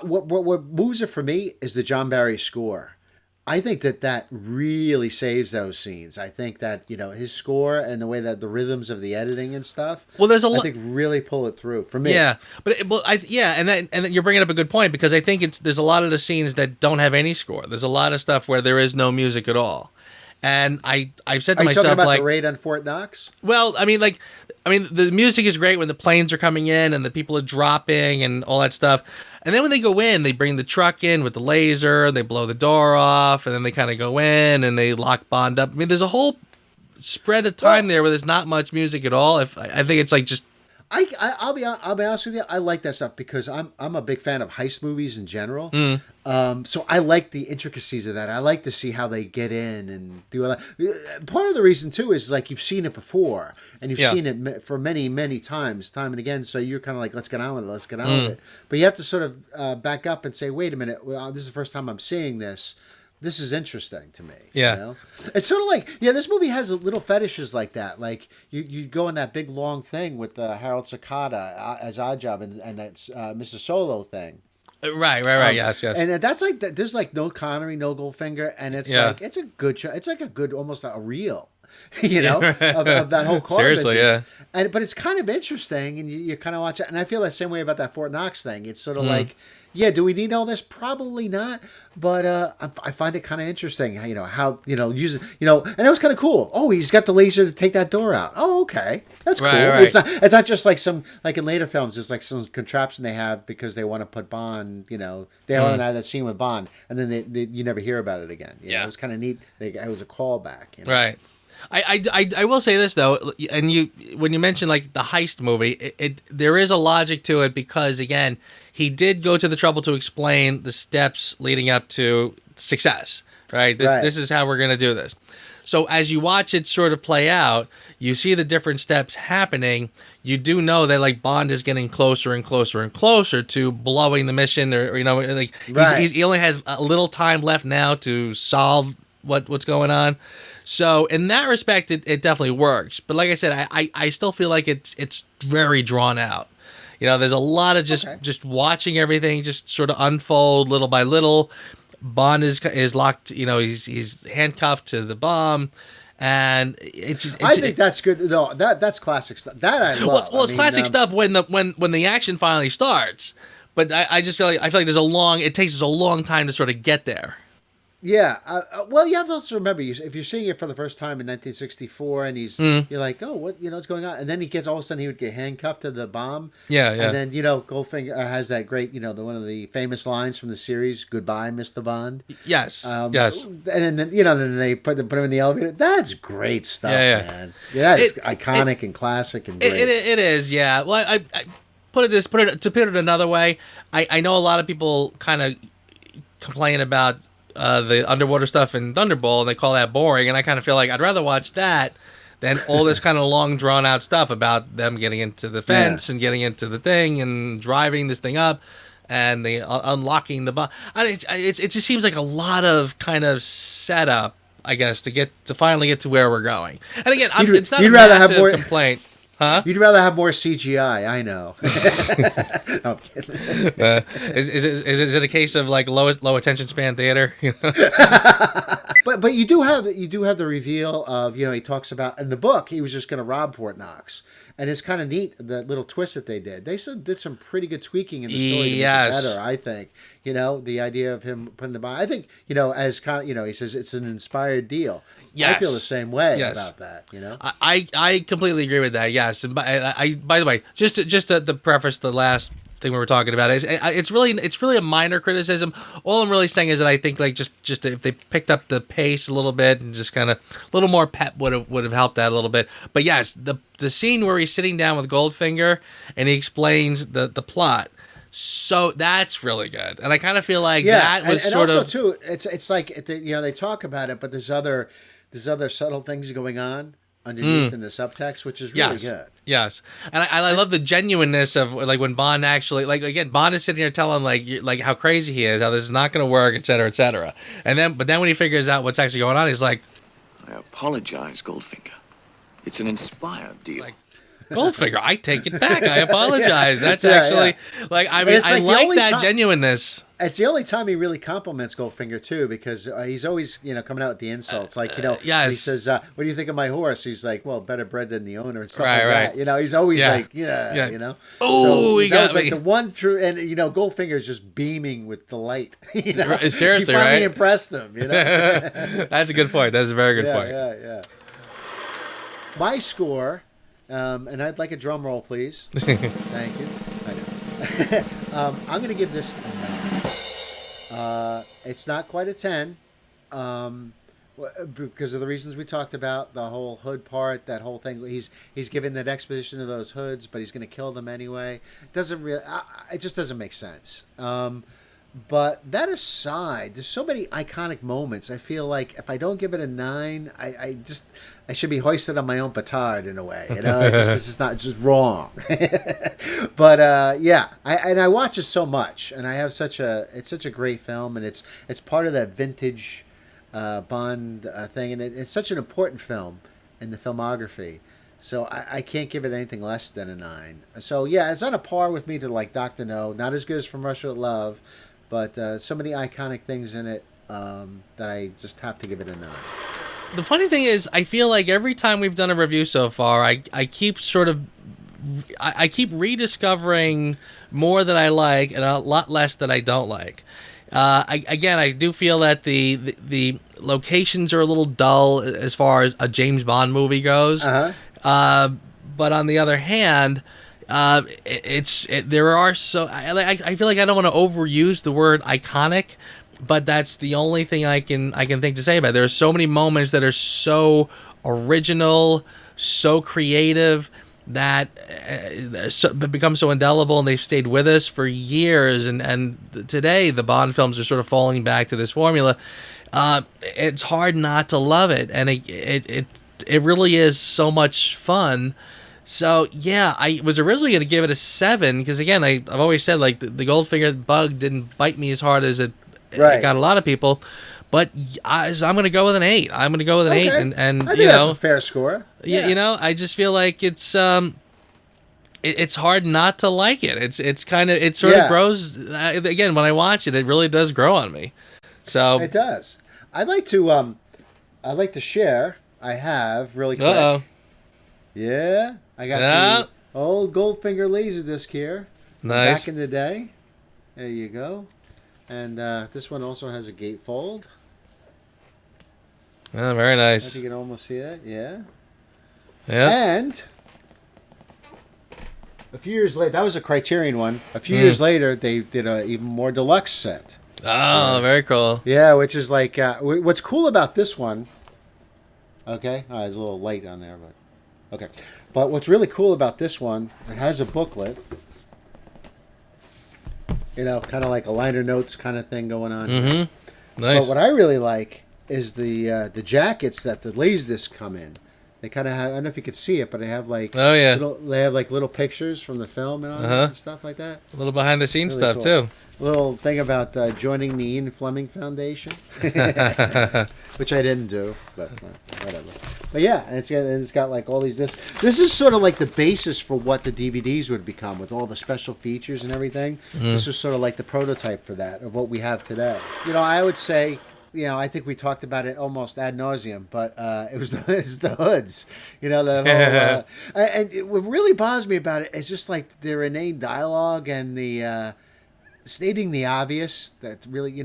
what moves it for me is the John Barry score. I think that really saves those scenes. I think that his score and the way that the rhythms of the editing and stuff. Well, there's a lot. I think really pull it through for me. Yeah, but and then you're bringing up a good point, because I think there's a lot of the scenes that don't have any score. There's a lot of stuff where there is no music at all. And I've said to myself, talking about like, the raid on Fort Knox? Well, I mean, the music is great when the planes are coming in and the people are dropping and all that stuff. And then when they go in, they bring the truck in with the laser, they blow the door off, and then they kind of go in and they lock Bond up. I mean, there's a whole spread of time there where there's not much music at all. I think it's like just. I'll be honest with you. I like that stuff because I'm a big fan of heist movies in general. So I like the intricacies of that. I like to see how they get in and do all that. Part of the reason too is like you've seen it before and you've seen it for many times, time and again. So you're kind of like, let's get on with it. But you have to sort of back up and say, wait a minute. Well, this is the first time I'm seeing this. This is interesting to me. Yeah. It's sort of like, this movie has little fetishes like that. Like you go in that big long thing with Harold Sakata as Oddjob and that's Mr. Solo thing. Right. Yes. And that's like, there's like no Connery, no Goldfinger. And it's like, it's a good show. It's like a good, almost a reel, of that whole car Seriously, business. But it's kind of interesting and you kind of watch it. And I feel the same way about that Fort Knox thing. It's sort of like, do we need all this? Probably not. But I find it kind of interesting, how using, and that was kind of cool. Oh, he's got the laser to take that door out. Oh, okay. That's cool. Right. It's not just like like in later films, it's like some contraption they have because they want to put Bond, they want to have that scene with Bond, and then you never hear about it again. It was kind of neat. It was a callback. Right. I will say this though, and when you mention like the heist movie, there is a logic to it because again, he did go to the trouble to explain the steps leading up to success. Right. This is how we're going to do this. So as you watch it sort of play out, you see the different steps happening. You do know that like Bond is getting closer and closer and closer to blowing the mission, or like he only has a little time left now to solve what's going on. So in that respect, it definitely works. But like I said, I still feel like it's very drawn out. There's a lot of just watching everything just sort of unfold little by little. Bond is locked. He's handcuffed to the bomb, and I think that's good. No, that's classic stuff. That I love. Well, it's classic stuff when the action finally starts. But I just feel like it takes us a long time to sort of get there. Yeah. Well, you have to also remember, if you're seeing it for the first time in 1964 and you're like, oh, what's going on? And then all of a sudden he would get handcuffed to the bomb. Yeah. And then, Goldfinger has that great, one of the famous lines from the series, "Goodbye, Mr. Bond." Yes. Yes. And then, then they put him in the elevator. That's great stuff, man. Yeah, it's iconic and classic and great. It is, yeah. Well, I put it another way. I know a lot of people kind of complain about the underwater stuff in Thunderball, and they call that boring, and I kind of feel like I'd rather watch that than all this kind of long, drawn-out stuff about them getting into the fence and getting into the thing and driving this thing up and the unlocking the bomb. It just seems like a lot of kind of setup, I guess, to finally get to where we're going. And again, it's not a massive complaint. Huh? You'd rather have more CGI, I know. No, I'm kidding. Is it a case of like low attention span theater? But you do have the reveal of, he talks about in the book he was just going to rob Fort Knox, and it's kind of neat the little twist that they did. They did some pretty good tweaking in the story to make it better. I think the idea of him putting the bomb. I think as kind of he says it's an inspired deal. Yes. I feel the same way about that. I completely agree with that. Yes, and by the way, just to preface the last thing we were talking about is it's really a minor criticism. All I'm really saying is that I think just if they picked up the pace a little bit and just kind of a little more pep would have helped that a little bit. But yes, the scene where he's sitting down with Goldfinger and he explains the plot. So that's really good, and I kind of feel like that was and also too. It's like they talk about it, but there's other subtle things going on underneath in the subtext, which is really good. Yes, and I love the genuineness of like when Bond actually again Bond is sitting here telling like how crazy he is, how this is not going to work, et cetera, and then when he figures out what's actually going on, he's like, I apologize, Goldfinger. It's an inspired deal. Goldfinger, I take it back. I apologize. That's actually I mean I like that genuineness. It's the only time he really compliments Goldfinger too, because he's always coming out with the insults. He says, "What do you think of my horse?" He's like, "Well, better bred than the owner," and stuff like that. He's always Oh, he got me. The one true, and Goldfinger's just beaming with delight. Seriously, he finally impressed him. That's a good point. That's a very good point. Yeah. My score. And I'd like a drum roll, please. Thank you. I know. I'm going to give this a 9. It's not quite a 10 because of the reasons we talked about, the whole hood part, that whole thing. He's giving that exposition of those hoods, but he's going to kill them anyway. It just doesn't make sense. But that aside, there's so many iconic moments. I feel like if I don't give it a 9, I should be hoisted on my own petard in a way. It's just wrong. But I watch it so much, and it's such a great film, and it's part of that vintage Bond thing, and it's such an important film in the filmography. So I can't give it anything less than a 9. So yeah, it's on a par with me to like Dr. No, not as good as From Russia with Love, but so many iconic things in it that I just have to give it a 9. The funny thing is, I feel like every time we've done a review so far, I keep rediscovering more that I like and a lot less that I don't like. I do feel that the locations are a little dull as far as a James Bond movie goes. But on the other hand, I feel like I don't want to overuse the word iconic, but that's the only thing I can think to say about it. There are so many moments that are so original, so creative, that become so indelible, and they've stayed with us for years. And today, the Bond films are sort of falling back to this formula. It's hard not to love it, and it really is so much fun. So yeah, I was originally going to give it a 7 because again, I've always said like the Goldfinger bug didn't bite me as hard as it got a lot of people. But I'm going to go with an 8. I'm going to go with an 8, and I think that's a fair score. Yeah, I just feel like it's hard not to like it. It sort of grows again when I watch it. It really does grow on me. So it does. I'd like to share. I have really quick. Uh-oh. Yeah, I got the old Goldfinger Laserdisc here. Nice. Back in the day. There you go. And this one also has a gatefold. Oh, very nice. I think you can almost see that. Yeah. Yeah. And a few years later, that was a Criterion one. A few years later, they did a even more deluxe set. Oh, very cool. Yeah, which is like what's cool about this one. Okay, there's a little light on there, but okay. But what's really cool about this one, it has a booklet. Kind of like a liner notes kind of thing going on. Mm-hmm. Nice. But what I really like is the jackets that the Laserdiscs come in. They kind of have, I don't know if you could see it, but they have like little pictures from the film and stuff like that. A little behind the scenes really stuff cool. too. A little thing about joining the Ian Fleming Foundation, which I didn't do, but whatever. But yeah, it's got like all these. This is sort of like the basis for what the DVDs would become with all the special features and everything. This was sort of like the prototype for that of what we have today. I would say I think we talked about it almost ad nauseum, but it's the hoods. That whole. And what really bothers me about it is just like their inane dialogue and the stating the obvious. That really,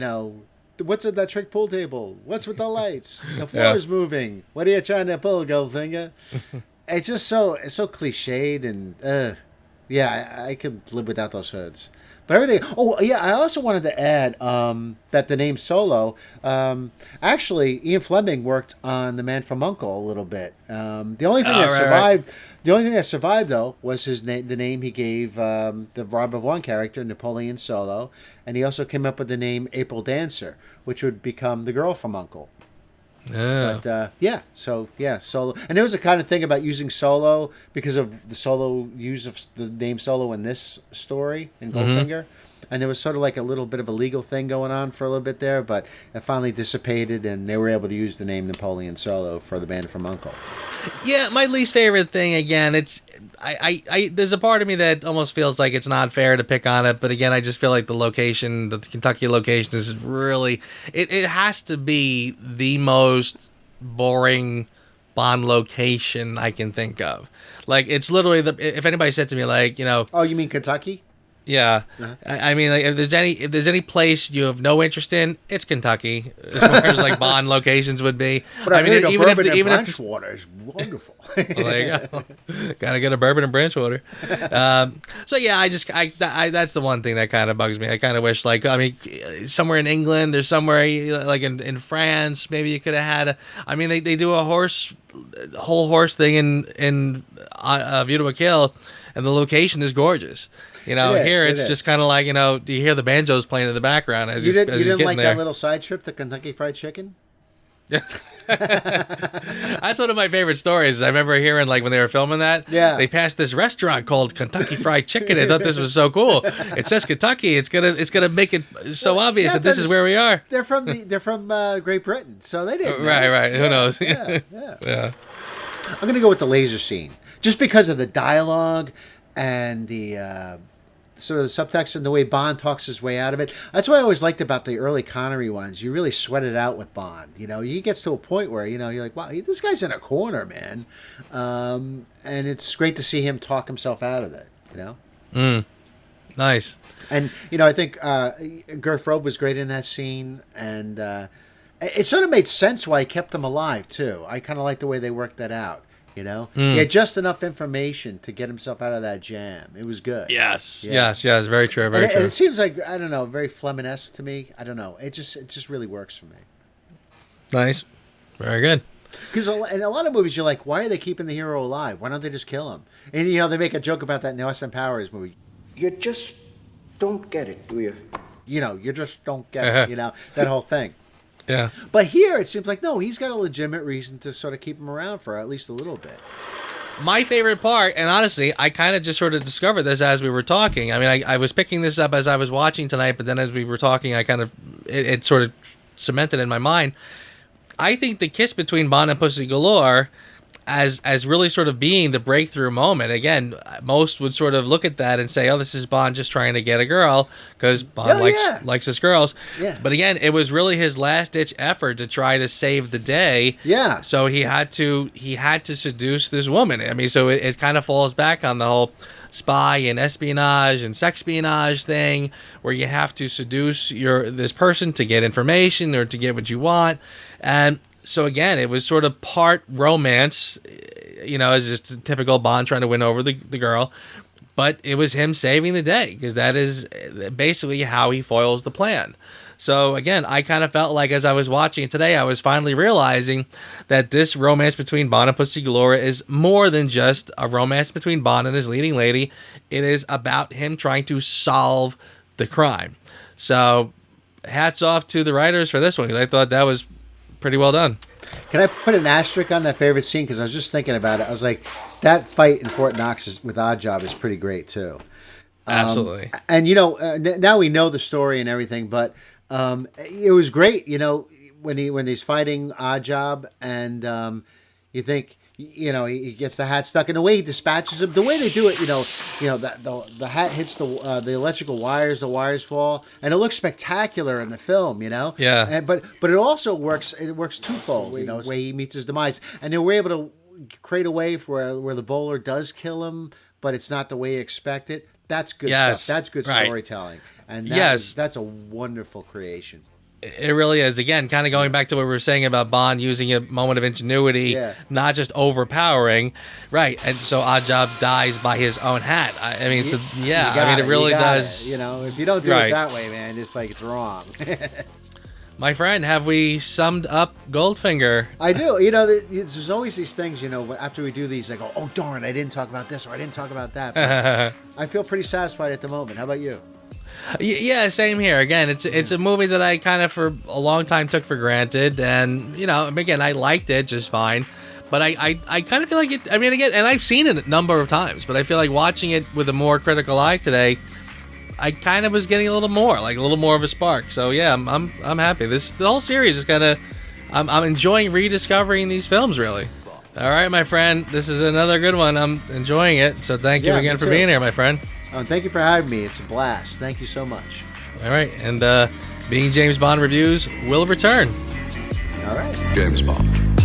what's at that trick pool table? What's with the lights? The floor's moving. What are you trying to pull, Goldfinger? It's just so cliched and I could live without those hoods. But everything. Oh yeah, I also wanted to add that the name Solo. Actually, Ian Fleming worked on The Man from U.N.C.L.E. a little bit. The only thing that survived. Right. The only thing that survived though was his name. The name he gave the Robert Vaughn character, Napoleon Solo, and he also came up with the name April Dancer, which would become the girl from U.N.C.L.E. But Solo, and there was a kind of thing about using Solo because of the Solo use of the name Solo in this story in Goldfinger, and there was sort of like a little bit of a legal thing going on for a little bit there, but it finally dissipated, and they were able to use the name Napoleon Solo for the band from U.N.C.L.E. Yeah, my least favorite thing again. I there's a part of me that almost feels like it's not fair to pick on it, but again, I just feel like the Kentucky location is really it has to be the most boring Bond location I can think of. Like it's literally if anybody said to me like, oh, you mean Kentucky? Yeah, I mean, like, if there's any place you have no interest in, it's Kentucky, as far as like Bond locations would be. But I mean, even if Branchwater is wonderful. Well, there you go. Gotta get a bourbon and Branchwater. So yeah, I that's the one thing that kind of bugs me. I kind of wish, like, I mean, somewhere in England or somewhere like in France, maybe you could have had. I mean, they do a whole horse thing in View to a Kill, and the location is gorgeous. Here it's just kind of like, do you hear the banjos playing in the background as you didn't like there. That little side trip to Kentucky Fried Chicken? Yeah. That's one of my favorite stories. I remember hearing, like, when they were filming that, they passed this restaurant called Kentucky Fried Chicken. I thought this was so cool. It says Kentucky. It's gonna make it so obvious that this is where we are. They're from Great Britain, so they didn't. Right. Who knows? Yeah. I'm gonna go with the laser scene, just because of the dialogue and the sort of the subtext and the way Bond talks his way out of it. That's what I always liked about the early Connery ones. You really sweat it out with Bond. He gets to a point where, you're like, wow, this guy's in a corner, man. And it's great to see him talk himself out of it, Nice. And, I think Garth Robe was great in that scene. And it sort of made sense why he kept him alive, too. I kind of like the way they worked that out. He had just enough information to get himself out of that jam. It was good. Yes, very true, very true. And it seems like, I don't know, very Fleming-esque to me. I don't know. It just really works for me. Nice, very good. Because in a lot of movies, you're like, why are they keeping the hero alive? Why don't they just kill him? And they make a joke about that in the Austin Powers movie. You just don't get it, do you? You just don't get it. That whole thing. Yeah. But here it seems like, no, he's got a legitimate reason to sort of keep him around for at least a little bit. My favorite part, and honestly, I kind of just sort of discovered this as we were talking. I mean, I was picking this up as I was watching tonight, but then as we were talking, I kind of, it sort of cemented in my mind. I think the kiss between Bond and Pussy Galore as really sort of being the breakthrough moment. Again, most would sort of look at that and say, oh, this is Bond just trying to get a girl because Bond likes his girls. Yeah. But again, it was really his last-ditch effort to try to save the day. Yeah. So he had to seduce this woman. I mean, so it kind of falls back on the whole spy and espionage and sexpionage thing where you have to seduce this person to get information or to get what you want. And so again, it was sort of part romance, as just a typical Bond trying to win over the girl, but it was him saving the day because that is basically how he foils the plan. So again, I kind of felt like as I was watching it today, I was finally realizing that this romance between Bond and Pussy Galore is more than just a romance between Bond and his leading lady. It is about him trying to solve the crime. So hats off to the writers for this one because I thought that was pretty well done. Can I put an asterisk on that favorite scene? Because I was just thinking about it. I was like, that fight in Fort Knox with Oddjob is pretty great, too. Absolutely. And, now we know the story and everything, but it was great, when he's fighting Oddjob and you think, he gets the hat stuck, and the way he dispatches him, the way they do it, that the hat hits the electrical wires, the wires fall, and it looks spectacular in the film, Yeah. And but it also works. It works twofold, the way he meets his demise, and they were able to create a way for where the bowler does kill him, but it's not the way you expect it. That's good stuff. That's good storytelling, and that's a wonderful creation. It really is. Again, kind of going back to what we were saying about Bond using a moment of ingenuity, not just overpowering. Right. And so Oddjob dies by his own hat. I mean, it really does. If you don't do it that way, man, it's like it's wrong. My friend, have we summed up Goldfinger? I do. There's always these things, after we do these, I go, oh, darn, I didn't talk about this or I didn't talk about that. But I feel pretty satisfied at the moment. How about you? Yeah, same here. Again, it's a movie that I kind of for a long time took for granted. And, again, I liked it just fine. But I kind of feel like it, again, and I've seen it a number of times, but I feel like watching it with a more critical eye today, I kind of was getting a little more of a spark. So yeah, I'm happy. The whole series is kind of, I'm enjoying rediscovering these films, really. All right, my friend, this is another good one. I'm enjoying it. So thank you again for being here, my friend. Thank you for having me. It's a blast. Thank you so much. All right, and Being James Bond reviews will return. All right. James Bond.